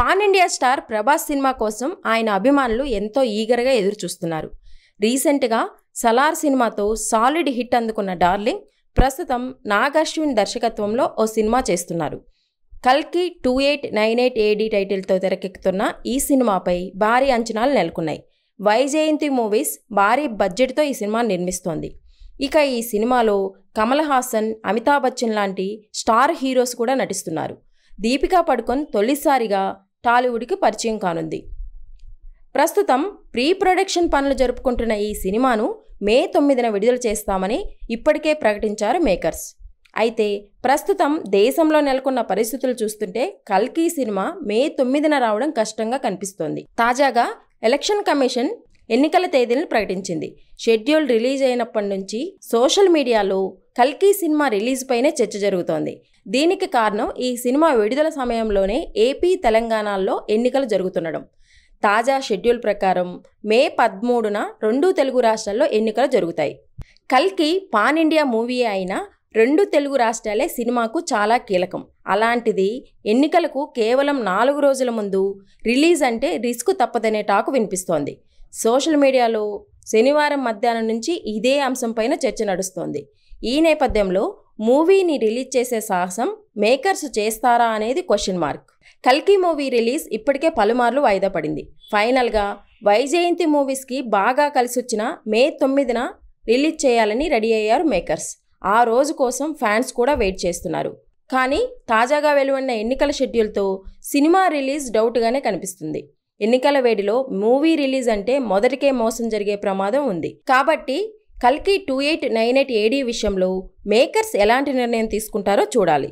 Pan India star Prabhas cinema కోసం ఆయన అభిమానులు ఎంతో ఈగర్గా ఎదురుచూస్తున్నారు. రీసెంట్గా సలార్ సినిమాతో సాలిడ్ హిట్ అందుకున్న డార్లింగ్ ప్రస్తుతం నాగ్ అశ్విన్ దర్శకత్వంలో ఓ సినిమా చేస్తున్నారు. కల్కి 2898 AD టైటిల్తో తెరకెక్కుతున్న ఈ సినిమాపై భారీ అంచనాలు నెలకొన్నాయి. వైజయంతి మూవీస్ భారీ బడ్జెట్తో ఈ సినిమా నిర్మిస్తోంది. ఇక ఈ సినిమాలో కమల్ హాసన్, అమితాబ్ బచ్చన్ లాంటి స్టార్ హీరోస్ కూడా నటిస్తున్నారు. దీపికా పడుకొన్ తొలిసారిగా టాలీవుడ్కి పరిచయం కానుంది. ప్రస్తుతం ప్రీ ప్రొడక్షన్ పనులు జరుపుకుంటున్న ఈ సినిమాను మే 9న విడుదల చేస్తామని ఇప్పటికే ప్రకటించారు మేకర్స్. అయితే ప్రస్తుతం దేశంలో నెలకొన్న పరిస్థితులు చూస్తుంటే కల్కి సినిమా మే 9న రావడం కష్టంగా కనిపిస్తోంది. తాజాగా ఎలక్షన్ కమిషన్ ఎన్నికల తేదీలను ప్రకటించింది. షెడ్యూల్ రిలీజ్ అయినప్పటి నుంచి సోషల్ మీడియాలో కల్కి సినిమా రిలీజ్ పైనే చర్చ జరుగుతోంది. దీనికి కారణం ఈ సినిమా విడుదల సమయంలోనే ఏపీ, తెలంగాణలో ఎన్నికలు జరుగుతుండడం. తాజా షెడ్యూల్ ప్రకారం మే 13న 2 తెలుగు రాష్ట్రాల్లో ఎన్నికలు జరుగుతాయి. కల్కి పాన్ ఇండియా మూవీ అయినా 2 తెలుగు రాష్ట్రాలే సినిమాకు చాలా కీలకం. అలాంటిది ఎన్నికలకు కేవలం 4 రోజుల ముందు రిలీజ్ అంటే రిస్క్ తప్పదనే టాకు వినిపిస్తోంది. సోషల్ మీడియాలో శనివారం మధ్యాహ్నం నుంచి ఇదే అంశంపైన చర్చ నడుస్తోంది. ఈ నేపథ్యంలో మూవీని రిలీజ్ చేసే సాహసం మేకర్స్ చేస్తారా అనేది క్వశ్చన్ మార్క్. కల్కి మూవీ రిలీజ్ ఇప్పటికే పలుమార్లు వాయిదా పడింది. ఫైనల్గా వైజయంతి మూవీస్కి బాగా కలిసొచ్చిన మే 9న రిలీజ్ చేయాలని రెడీ అయ్యారు మేకర్స్. ఆ రోజు కోసం ఫ్యాన్స్ కూడా వెయిట్ చేస్తున్నారు. కానీ తాజాగా వెలువడిన ఎన్నికల షెడ్యూల్తో సినిమా రిలీజ్ డౌట్గానే కనిపిస్తుంది. ఎన్నికల వేడిలో మూవీ రిలీజ్ అంటే మొదటికే మోసం జరిగే ప్రమాదం ఉంది. కాబట్టి కల్కి 2898 AD విషయంలో మేకర్స్ ఎలాంటి నిర్ణయం తీసుకుంటారో చూడాలి.